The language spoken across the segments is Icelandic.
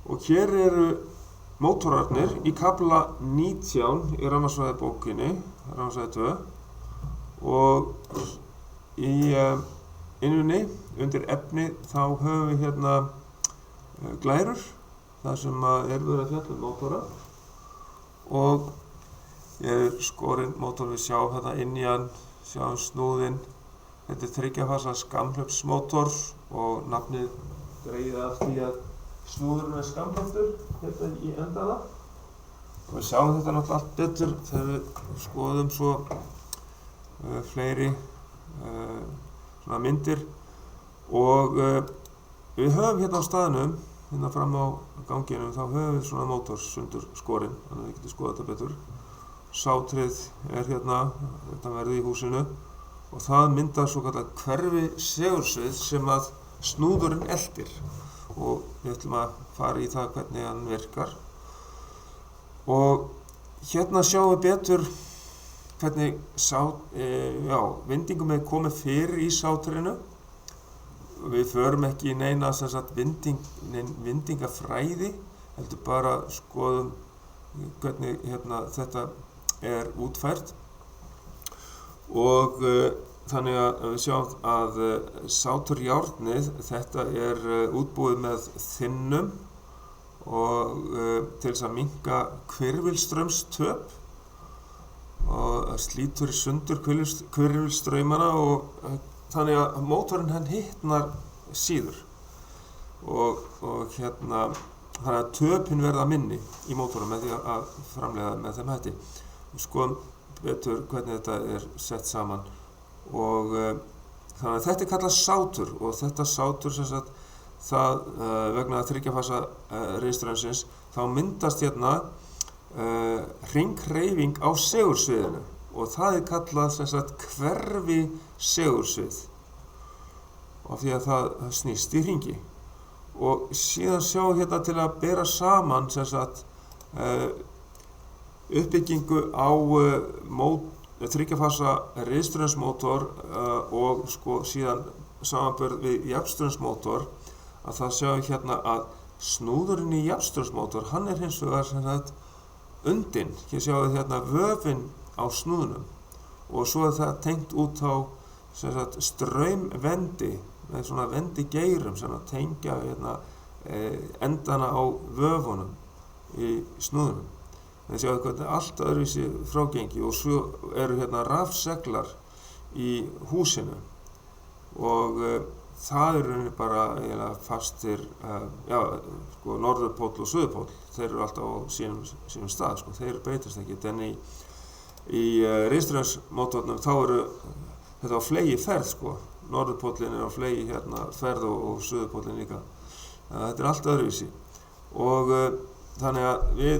Og hér eru mótorarnir í kafla 19 í rafmagnsfræðibókinni, rafmagnsfræði 2, og í innunni undir efni þá höfum við hérna glærur, þar sem er verið að fjalla mótora, og ég er skorinn mótor við sjá hérna inn í hann, sjáum snúðinn. Þetta er 3 fasa skammhlaups-mótor og nafnið dregið af því að snúðurinn er skammhleyptur hérna í endana. Og við sjáum þetta náttúrulega allt betur þegar við skoðum svo fleiri svona myndir. Og við höfum hérna á staðnum, hérna fram á ganginum, þá höfum við svona mótor sundur skorinn, þannig að við getum skoðað þetta betur. Sátrið er hérna, þetta verði í húsinu, og það myndar svokallað hverfi segursvið sem að snúðurinn eltir, og við ætlum að fara í það hvernig hann virkar. Og hérna sjáum við betur hvernig vindingum er komið fyrir í sátrinu. Við förum ekki í neina vindingafræði, heldur bara skoðum hvernig þetta er útfært. Og þannig að við sjáum að sáturjárnið, þetta er útbúið með þynnum og til þess að minnka hvirfilstraumstöp, og slítur í sundur hvirfilstraumana, og þannig að mótorinn hann hitnar síður, og hérna þannig að töpin verða minni í mótorum með því að framleiða með þeim hætti. Við skoðum betur hvernig þetta er sett saman, og þannig að þetta er kallað sátur, og þetta sátur sem sagt það vegna 3 fasa rafstraumsins þá myndast hérna hringhreyfing á segursviðinu, og það er kallað sem sagt hverfi segursvið, og því að það snýst í hringi. Og síðan sjáum hérna til að bera saman sem sagt uppbyggingu á 3 fasa rafstraumsmótor og síðan samanburð við jafnstraumsmótor, að það sjáum hérna að snúðurinn í jafnstraumsmótor, hann er hins vegar sem sagt undinn. Hér sjáum við hérna vöfin á snúðunum, og svo er það tengt út á sem sagt straumvendi með svona vendigeirum sem að tengja hérna endana á vöfunum í snúðunum. Við sjáum hvernig allt öðruvísi frágengi, og svo eru hérna rafseglar í húsinu, og það eru bara eiginlega fastir, norðurpóll og suðurpóll, þeir eru alltaf á sínum stað, þeir breytast ekkert, en í rafstraumsmótornum þá eru þetta á flegi ferð, norðurpóllinn er á flegi hérna ferð, og suðurpóllinn líka. Þetta er allt öðruvísi, og þannig að við,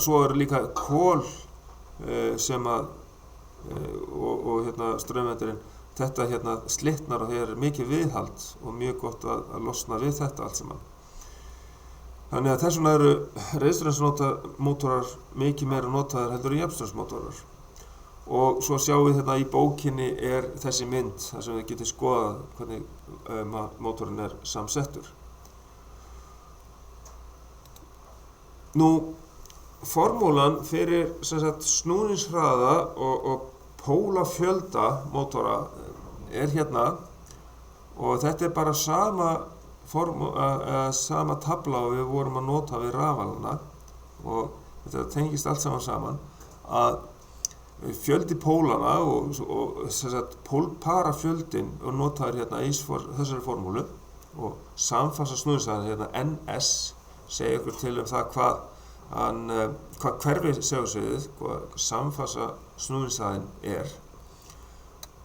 svo eru líka kol sem að, og hérna straumvendurinn, þetta hérna slitnar, og þeir eru mikið viðhald og mjög gott að losna við þetta allt saman. Þannig að þess vegna eru rafstraumsmótorar mikið meira notaðir heldur en jafnstraumsmótorar. Og svo sjáum við hérna í bókinni er þessi mynd, þar sem við getum skoðað hvernig mótorinn er samsettur. Nú, formúlan fyrir sem sagt snúningshraða og pólafjölda mótora er hérna, og þetta er bara sama tabla og við vorum að nota við rafalana, og þetta tengist allt saman, að fjöldi pólana og sem sagt pólparafjöldin er notaður hérna í þessari formúlu, og samfasa snúningshraðinn hérna NS segir ykkur til það hvað hverfi segursviðið, hvað samfasa snúningshraðinn er,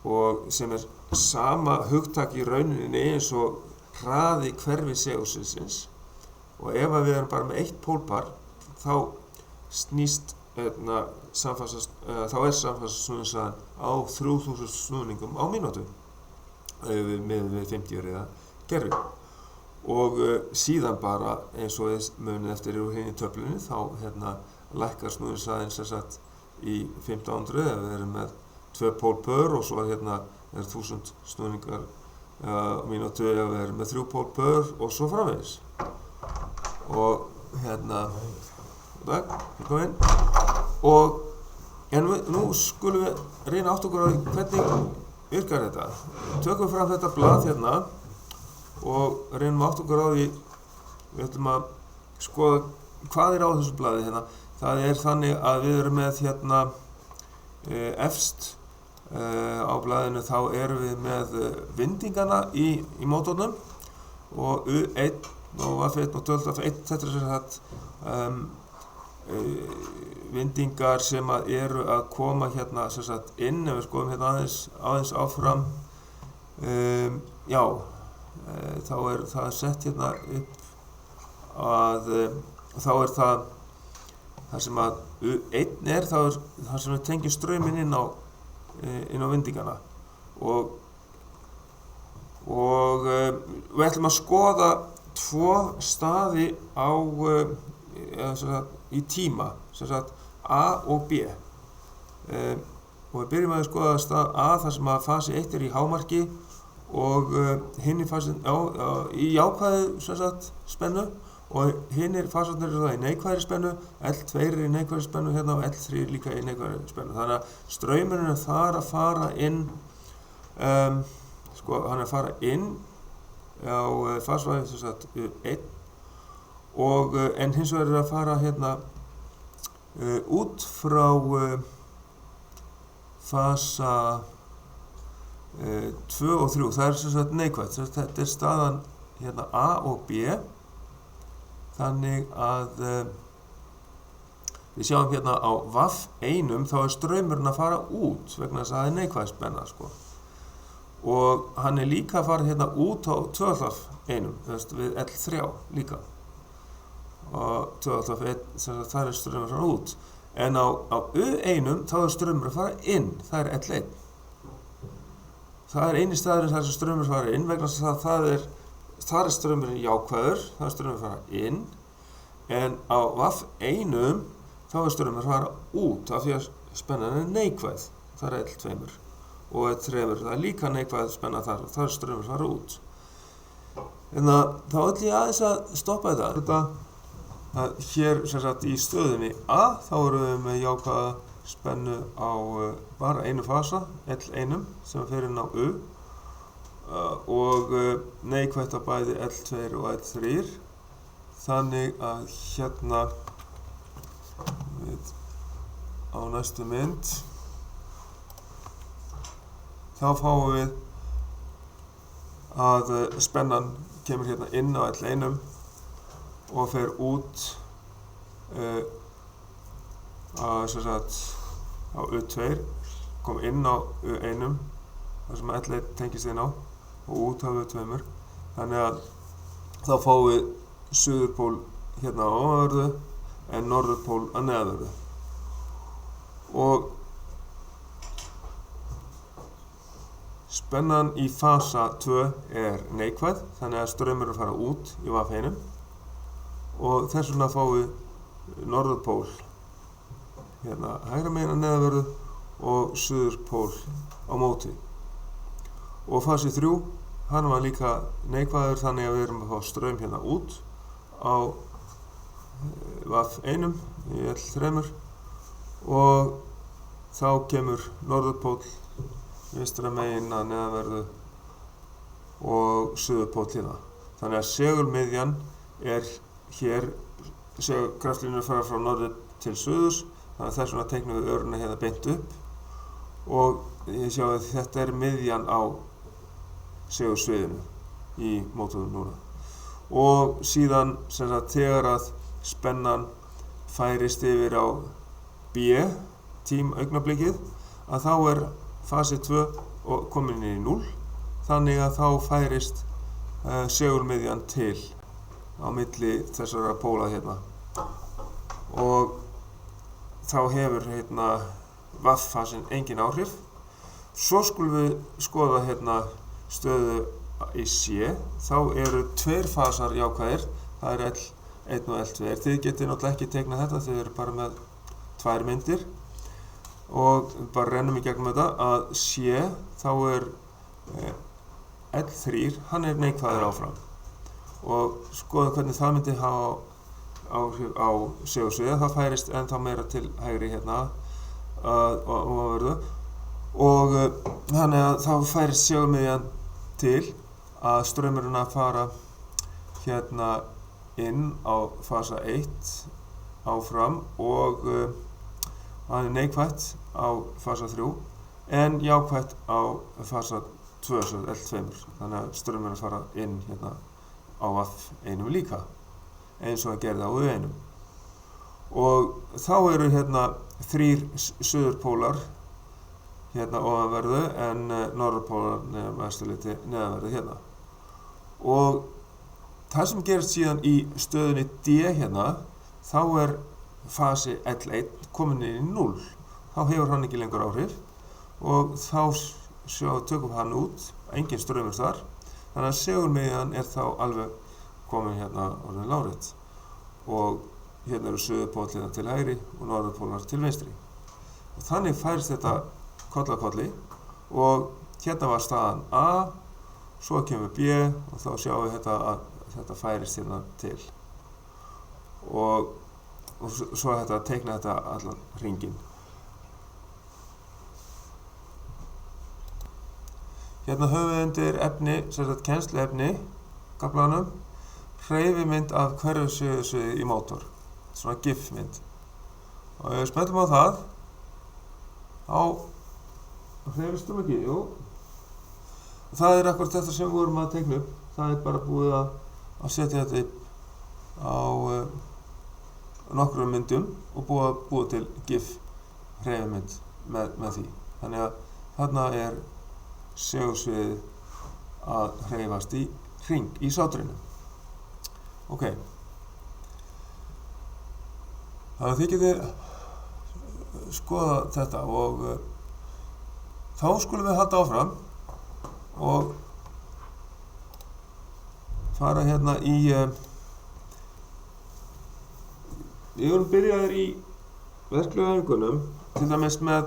og sem er sama hugtak í rauninni eins og hraði hverfi segursviðsins. Og ef við erum bara með 1 pólpar, þá snýst þá er samfasa snúningshraðinn á 3000 snúningum á mínútu með 50 riða gervi. Og síðan bara eins og við munið eftir úr hinni töflunni, þá lækkar snúningshraðinn sem sagt í 1500 ef við erum með 2 pólpör, og svo er 1000 snúningar á mínútu ef við erum með 3 pólpör, og svo framvegis. og velkomin. Og nú skulum við reyna átt okkur á hvernig virkar þetta. Tökum fram þetta blað hérna og reynum átt okkur á því, við ætlum að skoða hvað á þessu blaði hérna. Það þannig að við erum með hérna efst á blaðinu þá erum við með vindingana í mótornum og U1 og F1 og 12F1, þetta sem sagt vindingar sem eru að koma hérna sem sagt inn, ef við skoðum hérna aðeins áfram, þá það sett hérna upp að þá það sem að U1 það sem við tengjum strauminn inn á vindingana og við ætlum að skoða tvo staði í tíma, sem sagt A og B. Og við byrjum að skoða stað A þar sem að fasi 1 í hámarki og hinn fasin í jákvæðu sem sagt spennu og hinnir fasarnir eru það í neikvæðri spennu, L2 í neikvæðri spennu hérna og L3 líka í neikvæðri spennu. Þannig að straumurinn þar að fara inn, hann að fara inn á fasvæði sem sagt 1 og en hins vegar að fara hérna út frá fasa 2 og 3, það sem sagt neikvætt, þetta staðan hérna A og B, þannig að við sjáum hérna á VAF1 þá straumurinn að fara út vegna þess að það neikvæð spenna og hann líka að fara hérna út á 12F1 við L3 líka og 12F1 þar straumur að fara út en á U1 þá straumur að fara inn, það L1 það eini staðurinn þar sem straumur fara inn vegna þess að þar straumurinn jákvæður, það straumur að fara inn en á VAF1 þá straumur að fara út af því að spennan neikvæð, það L2 og L3, það líka neikvæð spenna þar og þar straumur að fara út. En þá ætlum ég aðeins að stoppa þetta. Hér sem sagt í stöðunni A þá erum við með jákvæða spennu á bara einu fasa, L1 sem fer inn á U og neikvætt á bæði L2 og L3 þannig að hérna á næstu mynd þá fáum við að spennan kemur hérna inn á L1 og fer út sem sagt á U2 kom inn á U1 þar sem L1 tengist inn á og út af U2 þannig að þá fáum við suðurpól hérna á ofanverðu en norðurpól að neðanverðu og spennan í fasa 2 neikvæð þannig að straumurinn fara út í VAF1 og þess vegna fáum við norðurpól hérna hægra megin að neðanverðu og suðurpól á móti og fasi 3 hann var líka neikvæður þannig að við erum að fá straum hérna út á VAF1 í L3 og þá kemur norðurpól vinstra megin að neðanverðu og suðurpól hérna. Þannig að segulmiðjan hér, kraftlínur fara frá norður til suðurs, þannig að þess vegna teiknum við öruna hérna beint upp og ég sjá að þetta miðjan á segulsviðinu í mótornum núna. Og síðan sem sagt þegar að spennan færist yfir á B tímaaugnablikið að þá fasi 2 komin inn í 0 þannig að þá færist segulmiðjan til á milli þessara póla hérna og þá hefur hérna VAF-fasin engin áhrif. Svo skulum við skoða hérna stöðu í C, þá eru 2 fasar jákvæðir, það L1 og L2. Þið getið náttúrulega ekki teiknað þetta, þið eru bara með 2 myndir og bara rennum í gegnum þetta að C, þá L3, hann neikvæður áfram og skoðum hvernig það myndi hafa áhrif á segursviðið, það færist ennþá meira til hægri hérna og þannig að þá færist segulmiðjan til að straumurinn að fara hérna inn á fasa 1 áfram og hann er neikvætt á fasa 3 en jákvætt á fasa 2, L2, þannig að straumurinn að fara inn hérna á F1 líka, eins og að gerði á U1. Og þá eru hérna 3 suðurpólar hérna ofanverðu en norðurpólar neðanverðu hérna. Og það sem gerist síðan í stöðunni D hérna, þá er fasi L1 komin inn í 0. Þá hefur hann ekki lengur áhrif og þá tökum hann út, engin straumur þar. Þannig að segulmiðjan er þá alveg komin hérna orðin lárétt og hérna eru suðurpólarnir til hægri og norðurpólarnir til vinstri. Og þannig færist þetta koll af kolli og hérna var staðan A, svo kemur B og þá sjáum við að þetta færist hérna til. Og svo er þetta að teikna þetta allan hringinn. Hérna höfum við undir efni, kennsluefni, kaflanum, hreyfimynd af hverfisviði í mótor, svona GIF-mynd. Og ef við smellum á það, þá hreyfist ekki, jú. Það er akkurat þetta sem við vorum að teikna upp, það er bara búið að setja þetta upp á nokkrum myndum og búið til GIF-hreyfimynd með því. Þannig að þarna er segursviðið að hreyfast í hring í sátrinu. Ok. Þannig að þið getið skoða þetta og þá skulum við halda áfram og fara hérna í við vorum byrjaðir í verklegu æfingunum, til dæmis með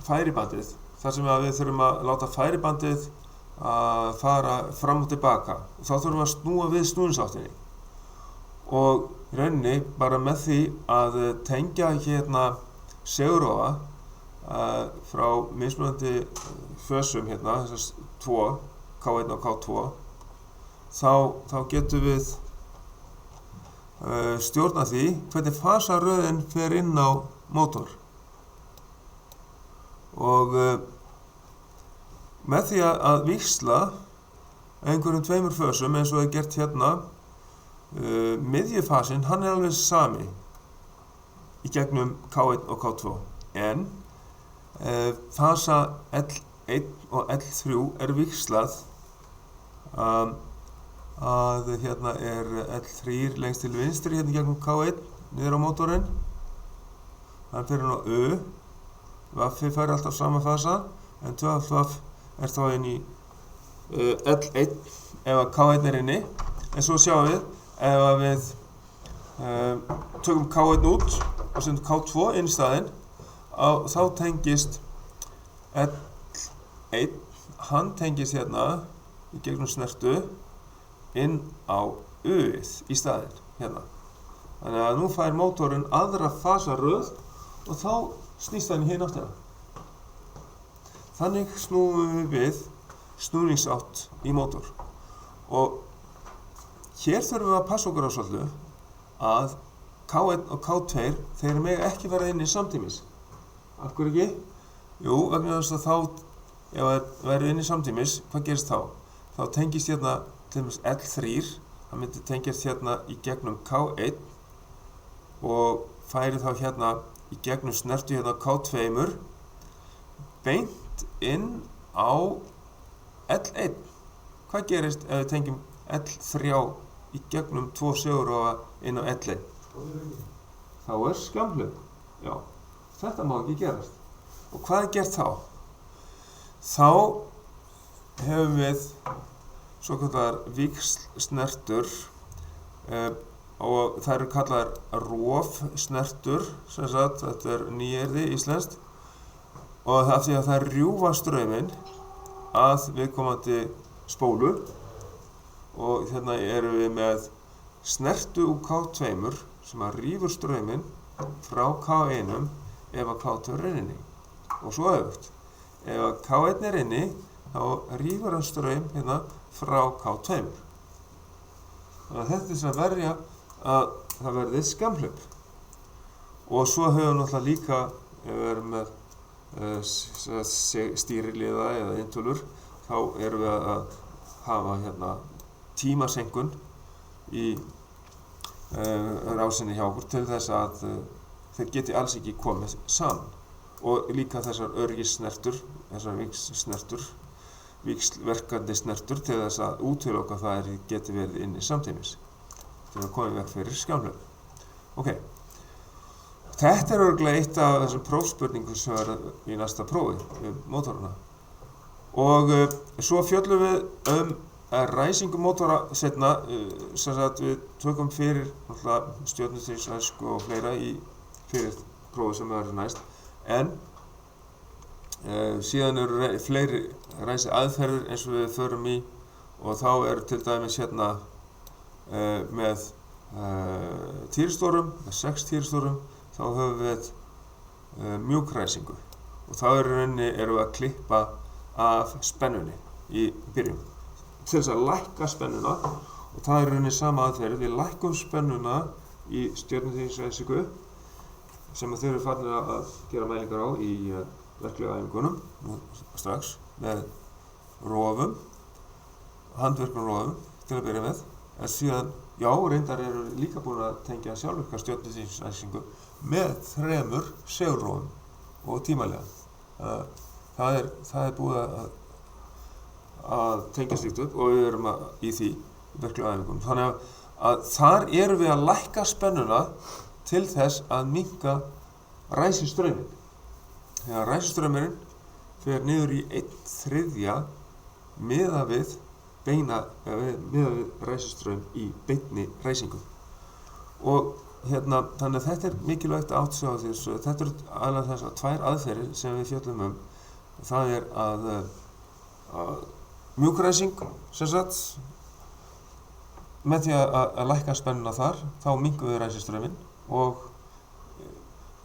færibandið, þar sem við þurfum að láta færibandið að fara fram og tilbaka og þá þurfum við að snúa við snúningsáttinni og í rauninni bara með því að tengja hérna segulrofa frá mismunandi fösum hérna, þessar 2, K1 og K2, þá getum við stjórna því hvernig fasaröðin fer inn á mótor. Og með því að víxla einhverjum 2 fösum eins og er gert hérna, miðjufasinn, hann er alveg sami í gegnum K1 og K2 en fasa L1 og L3 er víxlað að hérna er L3 lengst til vinstri hérna gegnum K1 niður á mótorinn, hann fer hann á U. Vaffi fær alltaf sama fasa en 2 vaff er þá inn í L1 ef að K1 er inni en svo sjáum við ef að við tökum K1 út og setjum K2 inn í staðinn þá tengist L1 hann tengist hérna í gegnum snertu inn á U-ið í staðinn hérna. Þannig að nú fær mótorinn aðra fasaröð og þá snýst hann í hina áttina. Þannig snúum við snúningsátt í mótor. Og hér þurfum við að passa okkur á svolítið að K1 og K2 þeir mega ekki vera inni samtímis. Af hverju ekki? Jú, vegna þess að þá, ef það verður inni samtímis, hvað gerist þá? Þá tengist hérna til dæmis L3, það myndi tengjast hérna í gegnum K1 og færi þá hérna í gegnum snertu hérna K2 beint inn á L1. Hvað gerist ef við tengjum L3 í gegnum 2 segulrofa inn á L1? Þá er skammhlaup. Já, þetta má ekki gerast. Og hvað er gert þá? Þá hefum við svokallaðar víxlsnertur og það eru kallaðar rofsnertur, sem sagt, þetta er nýyrði íslenskt og það því að það rjúfa strauminn að viðkomandi spólu og hérna erum við með snertu úr K2 sem að rýfur strauminn frá K1 ef að K2 er inni. Og svo öfugt. Ef að K1 er inni, þá rýfur hann straum hérna frá K2. Þannig að þetta er sem að verja að það verði skammhlaup. Og svo höfum við náttúrulega líka, ef við erum með stýriliða eða intölur, þá erum við að hafa hérna tímasenkun í rásinni hjá okkur til þess að þeir geti alls ekki komið saman. Og líka þessar öryggissnertur, þessar víxlverkandi snertur til þess að útiloka það geti verið inni samtímis til að koma vekk fyrir skammhlaup. Ok, þetta er örugglega eitt af þessum prófspurningum sem er í næsta prófi mótorana. Og svo fjöllum við ræsingu mótora seinna, sem sagt við tökum fyrir stjörnustýrisræsingu og fleira fyrir prófi sem verður næst. En síðan eru fleiri ræsi aðferðir eins og við förum í og þá eru til dæmis hérna með týristórum, með 6 týristórum, þá höfum við mjúkræsingu og þá erum við að klippa af spennunni í byrjun til þess að lækka spennuna og það er rauninni sama aðferð. Við lækkum spennuna í stjörnustýrisræsingu sem þeir eru farnir að gera mælingar á í verklegu æfingunum nú strax með rofum, handvirkum rofum til að byrja með. En síðan, já, reyndar eru líka búin að tengja sjálfvirka stjörnustýrisræsingu með 3 segulrofum og tímalega. Það er búið að tengja slíkt upp og við erum í því verklegu æfingunum. Þannig að þar erum við að lækka spennuna til þess að minnka ræsistrauminn. Þegar ræsistraumurinn fer niður í 1/3 miðað við ræsistraum í beinni ræsingu. Og hérna, þannig að þetta er mikilvægt að átta sig á þessu. Þetta eru aðalega þessar 2 aðferðir sem við fjöllum Það er að mjúkræsing, sem sagt, með því að lækka spennuna þar, þá minnkum við ræsistrauminn og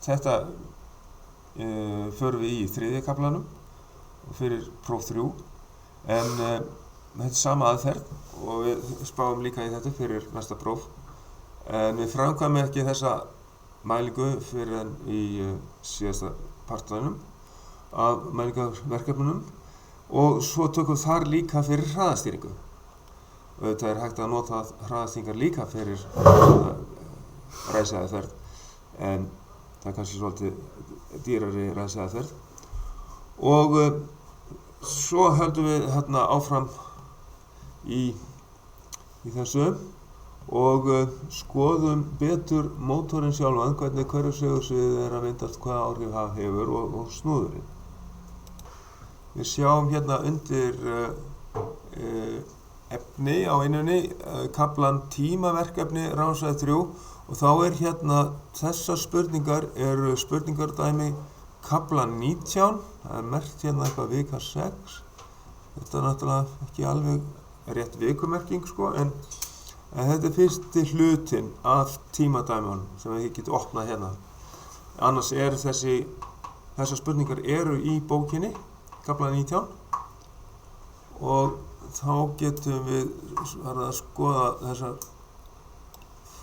þetta förum við í 3. kaflanum fyrir próf 3 en þetta er sama aðferð og við spáum líka í þetta fyrir næsta próf en við framkvæmum ekki þessa mælingu fyrir en í síðasta partinum af mælingarverkefnunum og svo tökum við þar líka fyrir hraðastýringu. Auðvitað er hægt að nota hraðastýringar líka fyrir ræsiaðferð en það er kannski svolítið dýrari ræsiaðferð og svo höldum við hérna áfram í þessu og skoðum betur mótorinn sjálfan, hvernig hverju segursvið að myndast, hvaða áhrif það hefur og snúðurinn. Við sjáum hérna undir efni á einunni kaflan tímaverkefni ránsæði 3 og þá hérna þessar spurningar eru spurningardæmi kafla 19, það er merkt hérna eitthvað vika 6. Þetta er náttúrulega ekki alveg rétt vikumerking sko, en þetta er fyrsti hlutinn af tímadæmunum sem við getum opnað hérna. Annars þessar spurningar eru í bókinni, kafla 19 og þá getum við að skoða þessar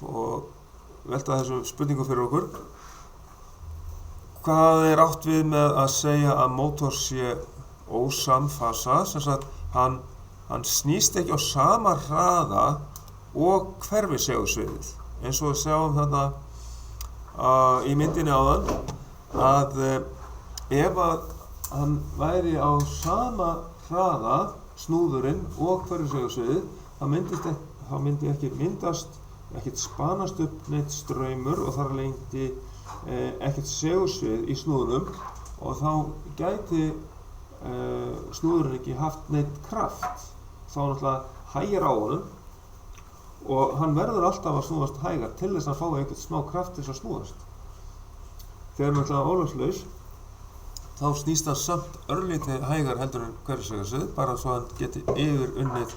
og velta þessum spurningum fyrir okkur. Hvað er átt við með að segja að mótor sé ósamfasa, sem sagt hann snýst ekki á sama hraða og hverfisegulsviðið. Eins og við sjáum þarna í myndinni áðan að ef að hann væri á sama hraða snúðurinn og hverfisegulsviðið, þá myndi ekki myndast, ekkert spanast upp neitt straumur og þar leyti ekkert segulsvið í snúðunum og þá gæti snúðurinn ekki haft neitt kraft. Þá náttúrulega hægir á honum og hann verður alltaf að snúast hægar til þess að fá eitthvað smá kraft til þess að snúast. Þegar hann náttúrulega ólöfslaus, þá snýst hann samt örlítið hægar heldur en hverfisegulsvið, bara svo hann geti yfir unnið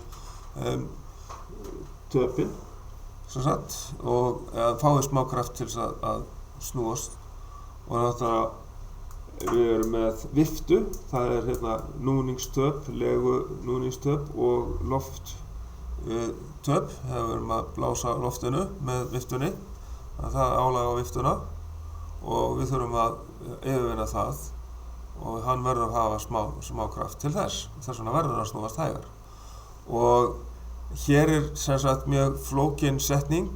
töpin sem sagt, og fái smá kraft til þess að snúast. Og náttúrulega við erum með viftu, það er hérna núningstöp, legu núningstöp og lofttöp, þegar við erum að blása loftinu með viftunni, þannig að það er álag á viftuna og við þurfum að yfirvinna það og hann verður að hafa smá kraft til þess vegna verður að snúast hægar. Og hér er sem sagt mjög flókin setning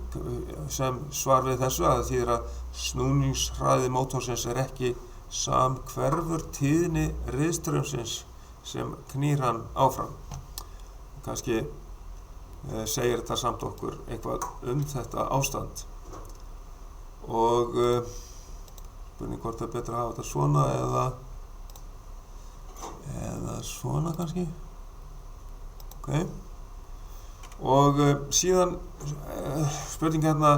sem svar við þessu, að það þýðir að snúningshraði mótorsins er ekki samhverfur tíðni riðstraumsins sem knýr hann áfram. Kannski segir þetta samt okkur eitthvað þetta ástand. Og spurning hvort það er betra að hafa þetta svona eða svona kannski. Okay. Og síðan spurning hérna,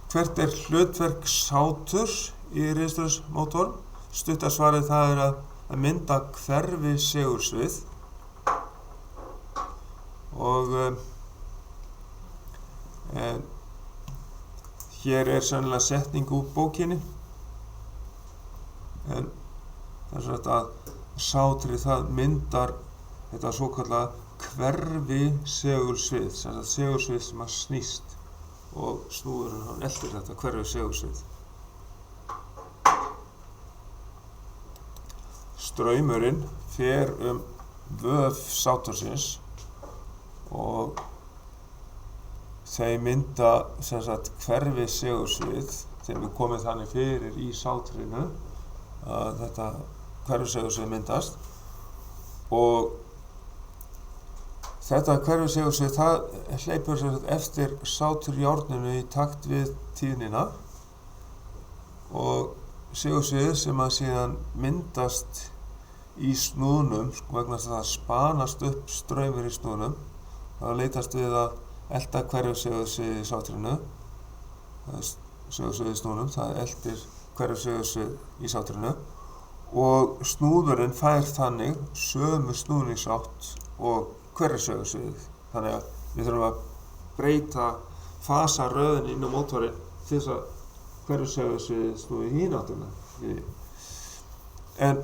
hvert er hlutverk sáturs í riðstraumsmótor? Stutta svarið það er að mynda hverfi segulsvið og hér er sennilega setning úr bókinni, en það er sagt að sátrið það myndar þetta svokallaða hverfi segulsvið, sem sagt segulsvið sem að snýst og snúðurinn hann eltir þetta hverfi segulsvið. Straumurinn fer vöf sátursins og þeir mynda sem sagt hverfi segulsvið þegar við komum þannig fyrir í sátrinu að þetta hverfi segulsvið myndast, og þetta hverfi segulsvið það hleypur sem sagt eftir sáturjárninu í takt við tíðnina, og segulsvið sem að síðan myndast í snúðnum vegna þess að það spanast upp straumur í snúðnum, þá leitast við að elta hverfi segulsvið í sáturinu, segulsvið í snúðnum, það eltir hverfi segulsvið í sáturinu og snúðurinn fær þannig sömu snúningsátt og hverfi segulsvið. Þannig að við þurfum að breyta fasaröðin inn á mótorinn til þess að hverfi segulsvið snúi í hina áttuna. En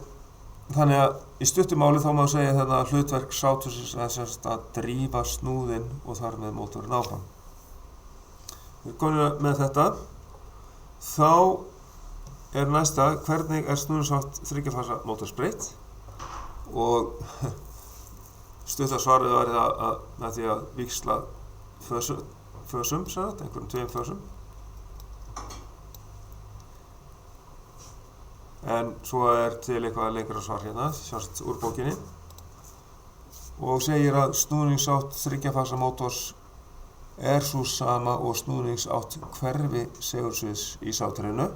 þannig að í stuttu máli þá má segja þetta að hlutverk sátursins er að drífa snúðinn og þar með mótorinn áfram. Við komum með þetta. Þá er næsta, hvernig er snúningsátt þriggja-fasa mótors breytt? Og stutta svarið var að með því að víxla fösum, einhverjum 2 fösum. En svo er til eitthvað lengra svar hérna, sjást úr bókinni, og segir að snúningsátt þriggja-fasa mótors er sú sama og snúningsátt hverfi segulsviðs í sáturinu,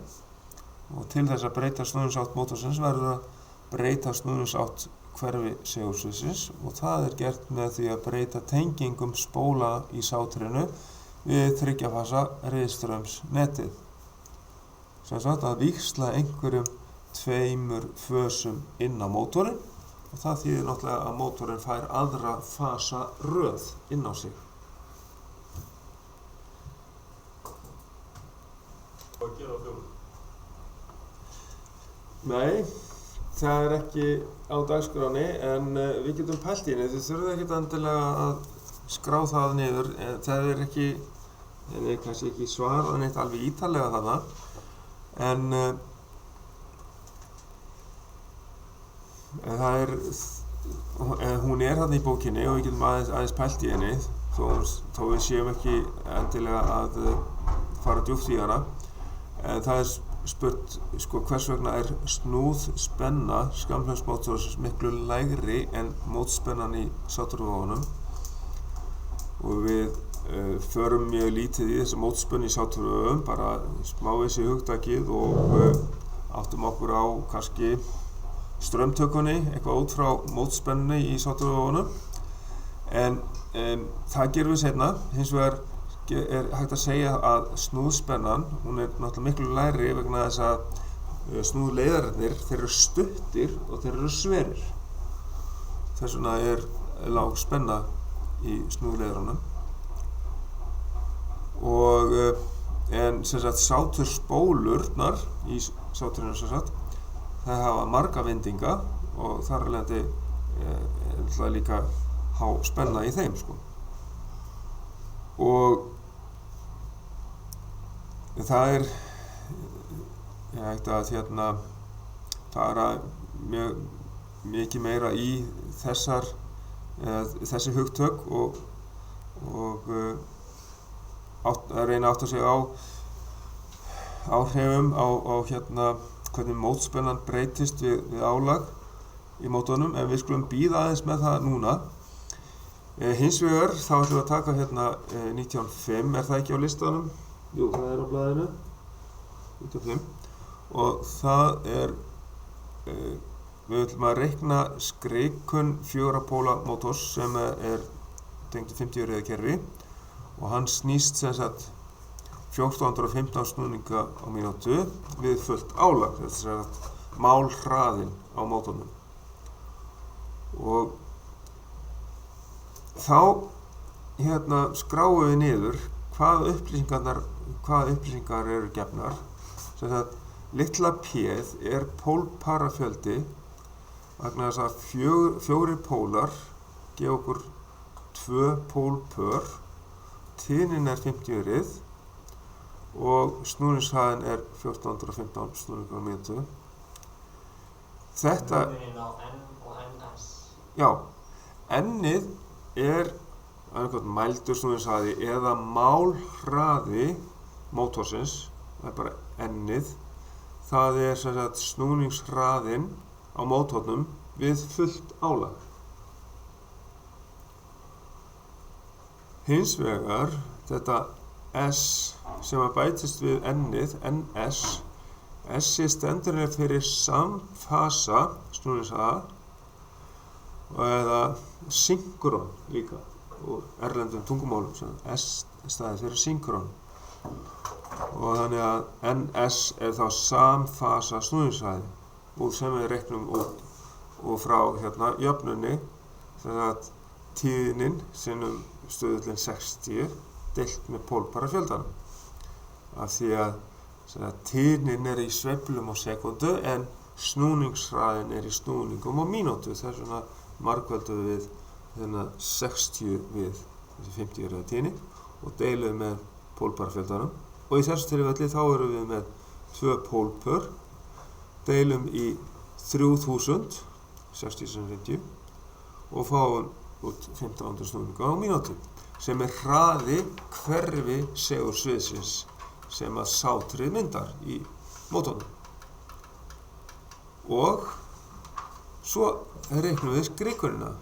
og til þess að breyta snúningsátt mótorsins verður að breyta snúningsátt hverfi segulsviðsins, og það er gert með því að breyta tengingum spóla í sáturinu við þriggja-fasa riðstraumsnetið. Sem sagt að víxla einhverjum 2 fösum inn á mótorinn, og það þýðir náttúrulega að mótorinn fær aðra fasa röð inn á sig. Hvað gera á fjórðu? Nei, það er ekki á dagskráni, en við getum pælt í henni. Þið þurfum ekkert endilega að skrá það niður. Það er ekki, kannski ekki svarað neitt alveg ítarlega þarna, en það er, hún er þarna í bókinni og við getum aðeins pælt í henni, þó við séum ekki endilega að fara djúpt í hana. En það er spurt, hvers vegna er snúðspenna skammhlaunsmótors miklu lægri en mótspennan í sáturvögunum, og við förum mjög lítið í þessa mótspennu í sáturvögum, bara smávísi hugtakið, og áttum okkur á kannski straumtökunni, eitthvað út frá mótspennunni í sáturvögunum, en það gerum við seinna. Hins vegar er hægt að segja að snúðspennan, hún er náttúrulega miklu lægri vegna þess að snúðleiðararnir, þeir eru stuttir og þeir eru sverir. Þess vegna er lág spenna í snúðleiðarunum. Og En sem sagt sáturspólurnar í sáturinu sem sagt, það hafa marga vindinga og þar af leiðandi er líka há spenna í þeim sko. Og það er hægt að fara mjög mikið meira í þessi hugtök og að reyna að átta sig á áhrifum á hvernig mótspennan breytist við álag í mótunum, en við skulum bíða aðeins með það núna. Hins vegar þá ætlum við að taka 1905, er það ekki á listanum? Jú, það er á blaðinu 1905 og það er við ætlum að reikna skrikun 4 póla mótors sem er tengdur 50 riðakerfi og hann snýst sem sagt 1415 snúninga á mínútu við fullt álag, þetta er málhraðinn á mótornum. Og þá skráum við niður hvaða upplýsingar eru gefnar. Sem sagt, litla p-ið er pólparafjöldi vegna þess að 4 pólar gefa okkur 2 pólpör, tíðnin er 50 rið og snúningshraðinn er 1415 snúningar á mínútu. Þetta Munurinn á N og NS. Já, N-ið er mældur snúningshraði eða málhraði mótorsins, það er bara N-ið. Það er sem sagt snúningshraðinn á mótornum við fullt álag. Hins vegar, þetta S sem að bætist við N-ið, NS, S-ið stendur fyrir samfasa snúningshraða eða synkrón líka úr erlendum tungumálum sem S staðið fyrir synkrón. Og þannig að NS er þá samfasa snúningshraði og sem við reiknum út og frá jöfnunni þannig að tíðnin sinnum stöðullinn 60 deilt með pólparafjöldanum. Af því að tíðnin er í sveiflum á sekundu en snúningshraðinn er í snúningum á mínútu. Þess vegna margföldum við 60 við þessi 50 röða tíðni og deilum með pólparafjöldanum. Og í þessu tilfelli þá erum við með 2 pólpör, deilum í 3000, 60 sem 50, og fáum út 1500 snúninga á mínútu, sem er hraði hverfi segursviðsins sem að sátrið myndar í mótornum. Og svo reiknum við skrikunina.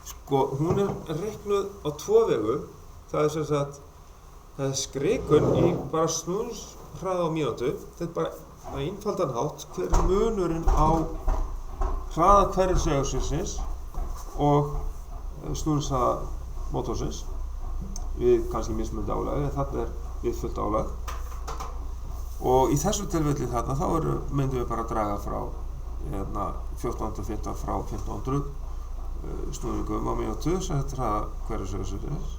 Sko, hún er reiknuð á 2 vegu, það er sem sagt það er skrikun í bara snúningshraða á mínútu. Þetta er bara á einfaldan hátt hver munurinn á hraða hverfis segursviðsins og snúningshraða mótorsins við kannski mismunandi álag, en þarna er við fullt álag. Og í þessu tilfelli þarna þá myndum við bara að draga frá 1415 frá 1500 snúningum á mínútu sem þetta hraða hverfis segursviðsins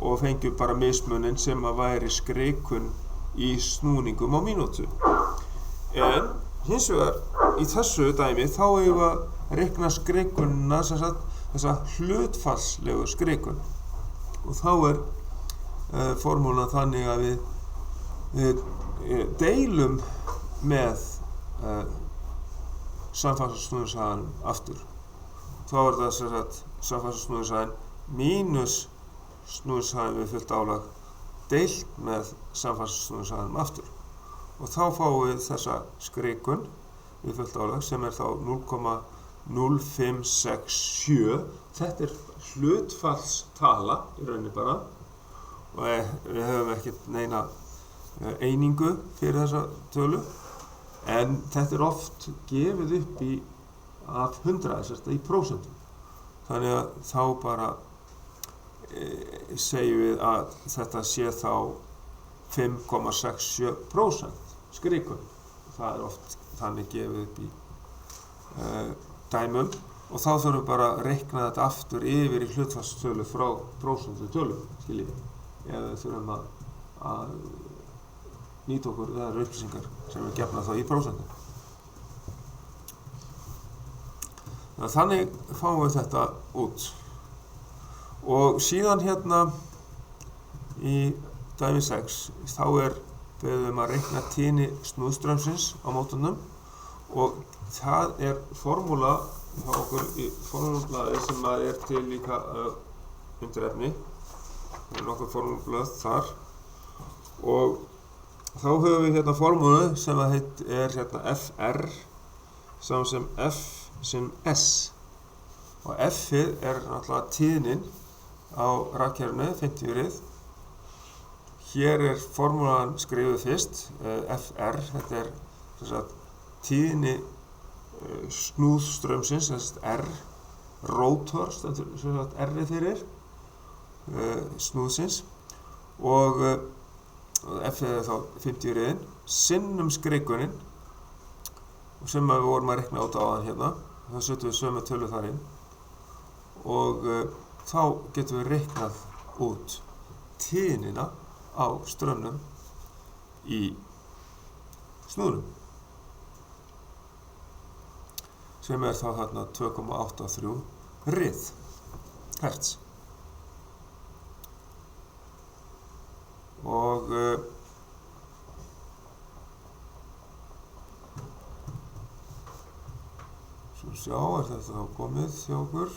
og fengjum bara mismuninn sem að væri skrikun í snúningum á mínútu. En hins vegar í þessu dæmi þá eigum við að reikna skrikunina sem sagt þessa hlutfallslegu skrikun. Og þá er formúlan þannig að við deilum með samfasa snúningshraðanum aftur. Þá er það sem sagt samfasa snúningshraðin mínus snúningshraðin við fullt álag deilt með samfasa snúningshraðanum aftur. Og þá fáum við þessa skrikun við fullt álag sem er þá 0,0567. Þetta er hlutfallstala í rauninni bara og við höfum ekkert neina einingu fyrir þessa tölu, en þetta er oft gefið upp af 100, í prósentum. Þannig að þá bara segjum við að þetta sé þá 5,67% skrikun. Það er oft þannig gefið upp í dæmum og þá þurfum við bara að reikna þetta aftur yfir í hlutfallstölu frá prósentutölu, skiljið. Ef við þurfum að nýta okkur þær upplýsingar sem við gefna þá í prósentum. Þannig fáum við þetta út. Og síðan hérna í dæmi 6 þá beðið að reikna tíðni snúðstraumsins á mótornum og það formúla hjá okkur í formúlublaði sem til líka undir efni. Það nokkur formúlublöð þar og þá höfum við hérna formúlu sem hérna FR saman sem F sem S og F-ið náttúrulega tíðnin á rafkerfinu 50 rið. Hér formúlan skrifuð fyrst, FR, þetta sem sagt tíðni snúðstraumsins, sem sagt R, rótor, sem sagt R-ið fyrir snúðsins og F-ið þá 50 riðin, sinnum skrikunin sem við vorum að reikna út á áðan hérna. Það setjum við sömu tölu þar inn og þá getum við reiknað út tíðnina á straumnum í snúðnum sem þá þarna 2,83 rið hertz og svo sjá þetta þá komið hjá okkur.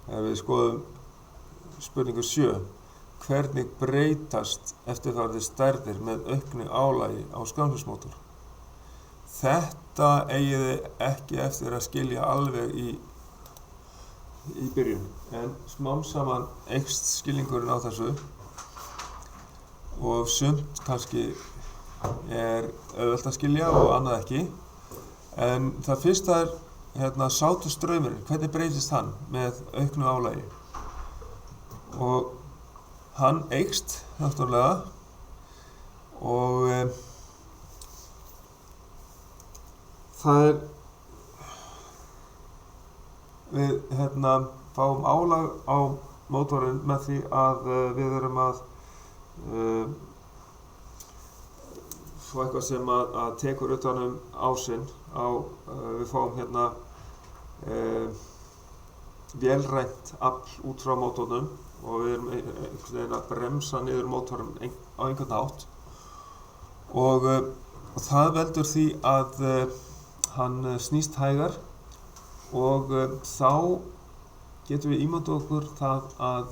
Ef við skoðum spurningu 7, hvernig breytast eftirfarandi stærðir með auknu álagi á skamsvísmótor? Þetta eigið þið ekki eftir að skilja alveg í byrjun, en smám saman eykst skilningurinn á þessu og sumt kannski auðvelt að skilja og annað ekki. En það fyrsta hérna sátustraumurinn, hvernig breytist hann með auknu álagi? Og hann eykst náttúrulega og það við hérna fáum álag á mótorinn með því að við erum að svo eitthvað sem að tekur utan ásinn við fáum hérna vélrænt afl út frá mótornum og við erum einhvern veginn að bremsa niður mótorinn á einhvern hátt og það veldur því að hann snýst hægar og þá getum við ímyndað okkur það að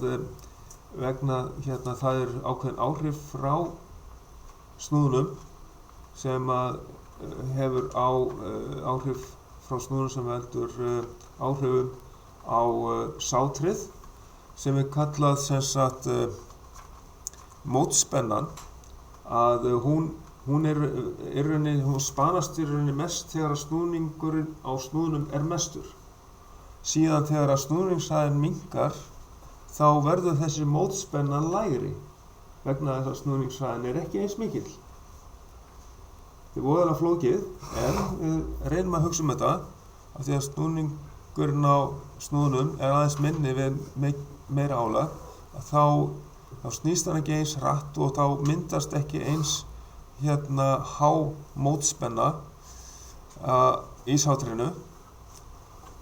vegna hérna það ákveðin áhrif frá snúðnum sem hefur áhrif frá snúðnum sem veldur áhrifum á sátrið sem kallað sem sagt mótspennan að hún spanast í rauninni mest þegar snúningurinn á snúðnum mestur. Síðan þegar snúningshraðinn minnkar þá verður þessi mótspenna lægri vegna þess að snúningshraðinn ekki eins mikill. Þetta voðalega flókið en við reynum að hugsa þetta af því að snúningurinn á snúðnum aðeins minni við meira álag þá snýst hann ekki eins hratt og þá myndast ekki eins hérna há mótspenna í sátrinu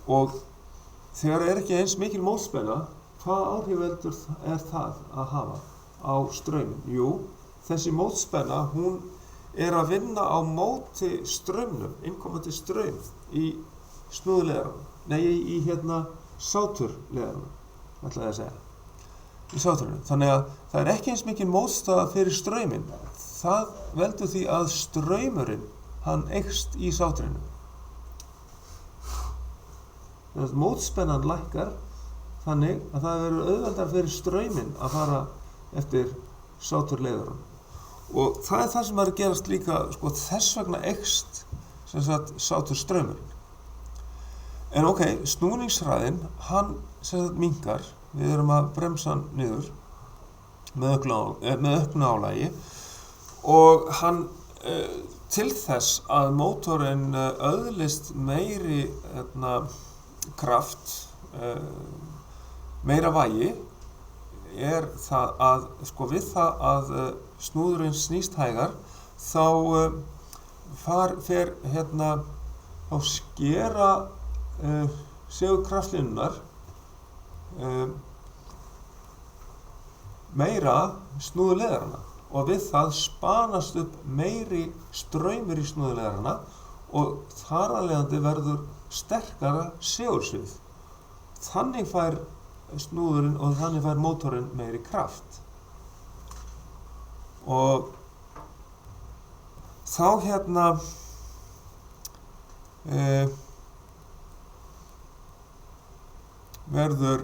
og þegar ekki eins mikil mótspenna, hvaða áhrif veldur það að hafa á strauminn? Jú, þessi mótspenna hún að vinna á móti straumnum, innkomandi straum í snúðleðaranum, í hérna sáturleðaranum, ætlaði að segja, í sáturinu. Þannig að það ekki eins mikil mótstaða fyrir strauminn. Það veldur því að straumurinn, hann eykst í sáturinu. Þannig að mótspennan lækkar þannig að það verður auðveldar fyrir strauminn að fara eftir sáturleiðaranum. Og það það sem að gerast líka, þess vegna eykst sem sagt sáturstraumurinn. En snúningshraðinn, hann sem sagt minnkar, við erum að bremsa hann niður með auknu álagi og hann til þess að mótorinn öðlist meiri kraft meira vægi er það að, sko við það að snúðurinn snýst hægar, þá fer þá skera segulkraftlínurnar meira snúðuleðrana og við það spanast upp meiri straumur í snúðuleðrana og þar af leiðandi verður sterkara segulsvið. Þannig fær snúðurinn og þannig fær mótorinn meiri kraft. Og þá verður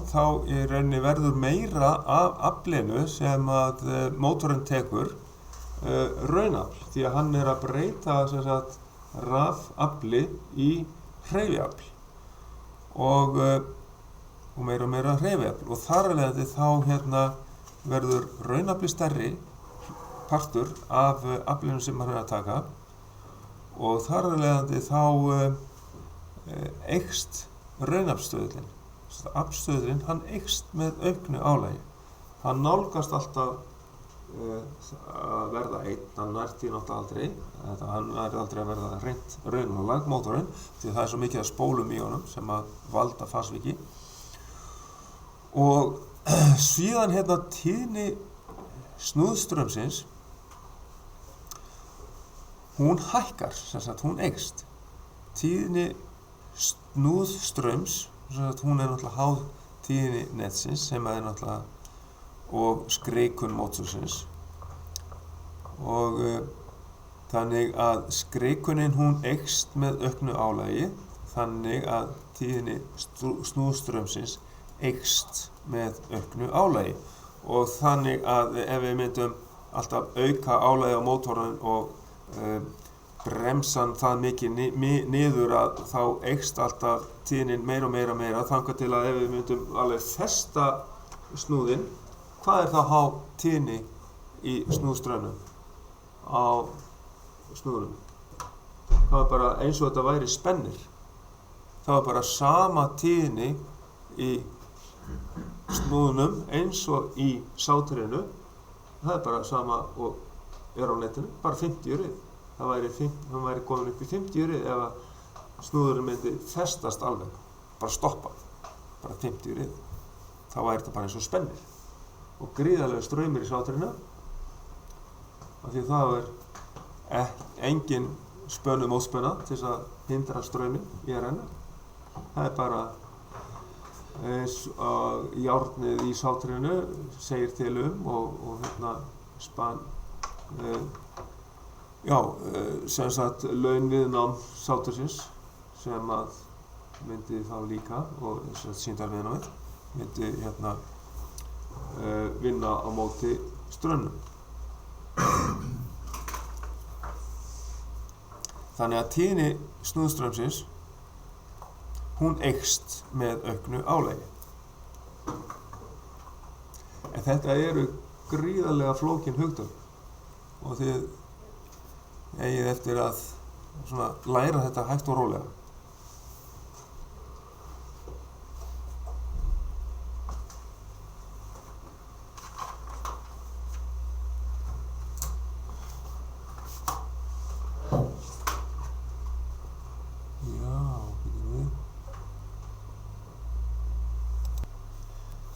þá í rauninni verður meira af aflinu sem að mótorinn tekur raunafl, því að hann er að breyta sem sagt rafafli í hreyfiafl og meira hreyfiafl og þar af leiðandi þá verður raunafli stærri partur af aflinu sem hann er að taka og þar af leiðandi þá eykst raunaflsstöðullinn. Aflstöðullinn, hann eykst með auknu álagi. Hann nálgast alltaf að verða einn, hann nær því náttúrulega aldrei. Hann nær aldrei að verða hreint raunalag, mótorinn, því það er svo mikið af spólum í honum sem að valda fasviki. Og síðan tíðni snúðstraumsins, hún hækkar, sem sagt hún eykst. Tíðni snúðstraums, hún er náttúrulega háð tíðni netsins sem er náttúrulega og skreikun mótorsins og þannig að skreikunin hún eykst með auknu álagi þannig að tíðni snúðstraumsins eykst með auknu álagi og þannig að ef við myndum alltaf auka álagi á mótorinn og bremsan það mikið niður að þá eykst alltaf tíðnin meira og meira þangað til að ef við myndum alveg festa snúðinn, hvað er þá há tíðni í snúðstraumnum á snúðunum? Það er bara eins og þetta væri spennir. Það er bara sama tíðni í snúðunum eins og í sátrinu. Það er bara sama og er á netinu, bara 50 rið. Hann væri komin upp í 50 rið ef að snúðurinn myndi festast alveg, bara stoppa, bara 50 rið. Þá væri þetta bara eins og spennir og gríðarlega straumur í sátrinu af því það er engin spönu mótspenna til þess að hindra straumin í að renna. Það er bara eins og járnið í sátrinu segir til og span sem sagt launviðnám sátursins sem að myndi þá líka og sem sagt sýndarviðnámið myndi vinna á móti straumnum. Þannig að tíðni snúðstraumsins hún eykst með auknu álagi. En þetta eru gríðarlega flókin hugtök og þið eigið eftir að læra þetta hægt og rólega.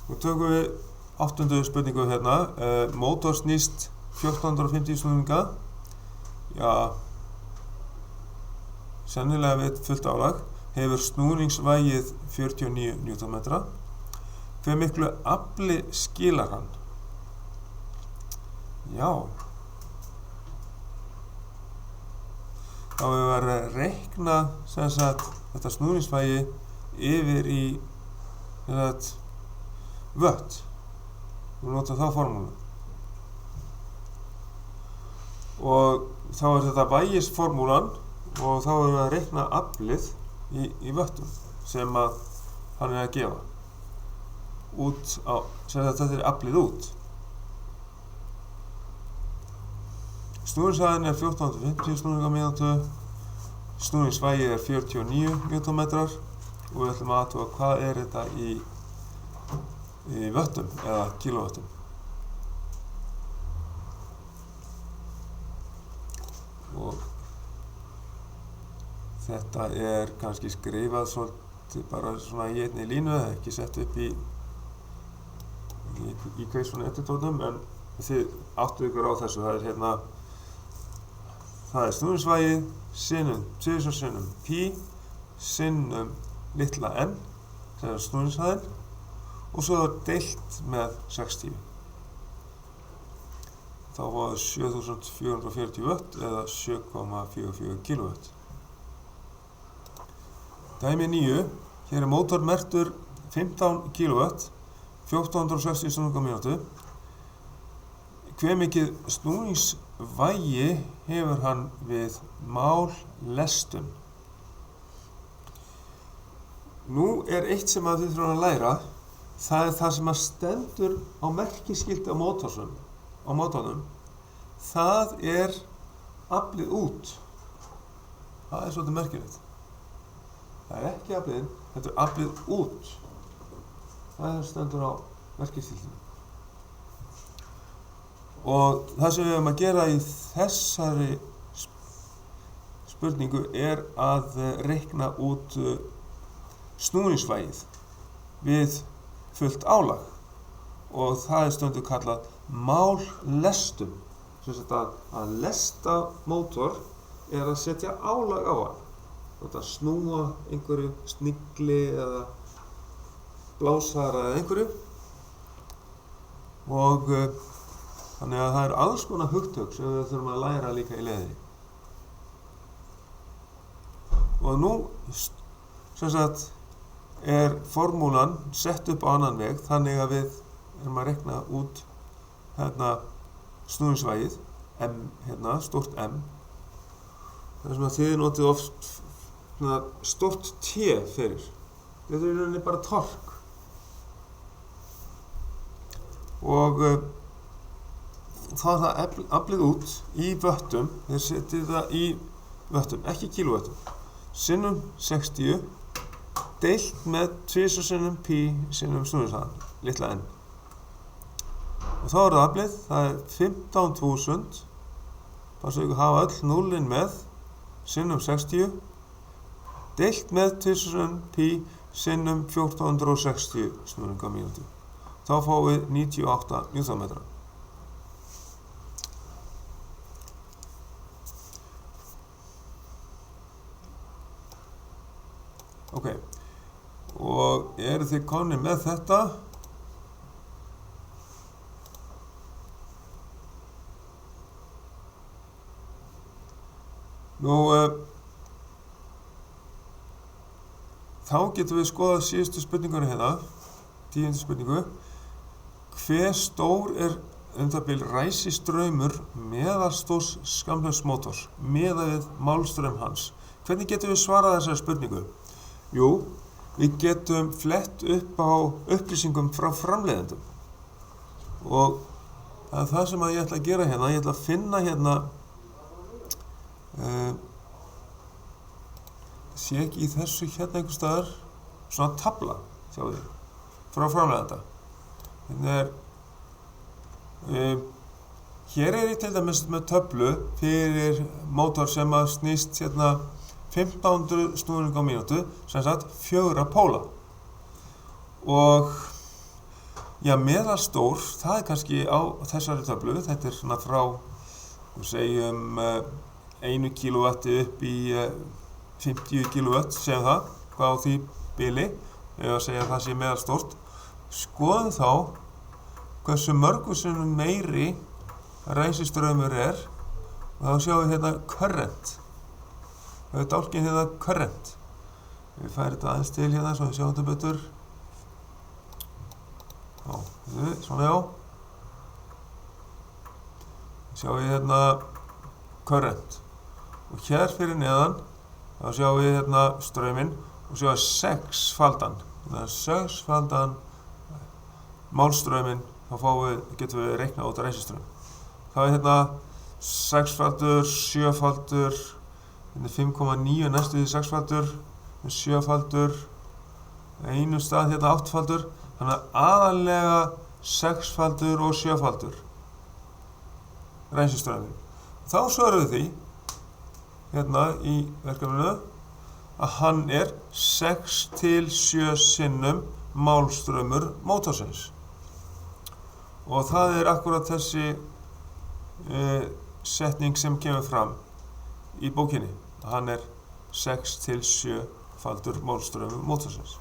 Nú tökum við 8. spurningu mótor snýst 1450 snúninga. Sennilega við fullt álag. Hefur snúningsvægið 49 Nm. Hve miklu afli skilar hann? Þá hefur við að reikna sem sagt þetta snúningsvægi yfir í vött. Við notum þá formúlu. Og þá er þetta vægisformúlan og þá erum við að reikna aflið í vöttum sem að hann er að gefa út á, sem þetta er aflið út. Snúningshraðinn er 1450 snúningar á mínútu, snúningsvægið er 49 Nm og við ætlum að athuga hvað er þetta í í vöttum eða kílóvöttum. Og þetta kannski skrifað svolítið bara svona í einni línu, ekki sett upp í hvað svona ettutónum, en þið áttu ykkur á þessu. Það snúningsvægið sinnum pi sinnum litla n, sem snúningshæðin, og svo deilt með 60. Þá var 7440 watt eða 7,44 kW. Dæmi 9. Hér mótor merktur 15 kW, 1460 snúningar á mínútu. Hve mikið snúningsvægi hefur hann við mállestun? Nú eitt sem þið þurfum að læra. Það það sem stendur á merkiskilti á mótornum. Það aflið út. Það svolítið merkilegt. Það ekki afliðin, þetta aflið út. Það stendur á merkiskiltinu. Og það sem við höfum að gera í þessari spurningu að reikna út snúningsvægið við fullt álag, og það stundum kallað mállestun. Sem sagt að lesta mótor að setja álag á hann. Að snúa einhverju snigli eða blásara eða einhverju. Og þannig að það alls konar hugtök sem við þurfum að læra líka í leiðinni. Og nú sem sagt formúlan sett upp á annan veg, þannig að við erum að reikna út snúningsvægið M, stórt M. Það sem að þið notið oft stórt T fyrir. Þetta í rauninni bara tork. Og það aflið út í vöttum, þeir setið það í vöttum, ekki kílóvöttum, sinnum 60, deilt með 2 sinnum pi sinnum snúningshraðan, litla n. Og þá það aflið, það 15.000, passa ykkur hafa öll núllin með, sinnum 60, deilt með 2 sinnum pi sinnum 1460 snúningar á mínútu. Þá fáum við 98 Nm. Ok, og þið komnir með þetta? Nú, þá getum við skoðað síðustu spurningunni hérna, 10. spurningu. Hve stór það bil ræsistraumur meðalstórs skammhlaups miðað við málstraum hans? Hvernig getum við svarað þessari spurningu? Jú, við getum flett upp á upplýsingum frá framleiðendum. Og það sem ég ætla að gera hérna, ég ætla að finna hérna, sé ekki í þessu hérna einhvers staðar, svona tafla, sjáu þið, frá framleiðenda. Hér ég til dæmis með töflu fyrir mótor sem að snýst hérna 1500 snúningar á mínútu, sem sagt 4 póla. Og meðalstór, það kannski á þessari töflu, þetta svona frá, við segjum 1 kW upp í 50 kW, segjum það, hvað á því bili, ef að segja að það sé meðalstórt. Skoðum þá hversu mörgum sinnum meiri ræsistraumur og þá sjáum við hérna current. Það dálkinn hérna current. Við færum þetta aðeins til hérna, svo við sjáum þetta betur. Svona já. Sjáum við hérna current. Og hér fyrir neðan, þá sjáum við hérna strauminn og sjáum við 6-faldan. Það 6-faldan málstrauminn, þá getum við reiknað út ræsistraum. Það hérna 6-faldur, 7-faldur, 5,9 næstu því 6-faldur, 7-faldur, einu stað hérna 8-faldur. Þannig að aðalega 6-faldur og 7-faldur rennslisstraumur. Þá svörum við því hérna í verkefninu að hann er 6 til 7 sinnum málstraumur mótorsins. Og það er akkurat þessi setning sem kemur fram í bókinni. Hann er 6 til 7 faldur málstraumur mótorsins.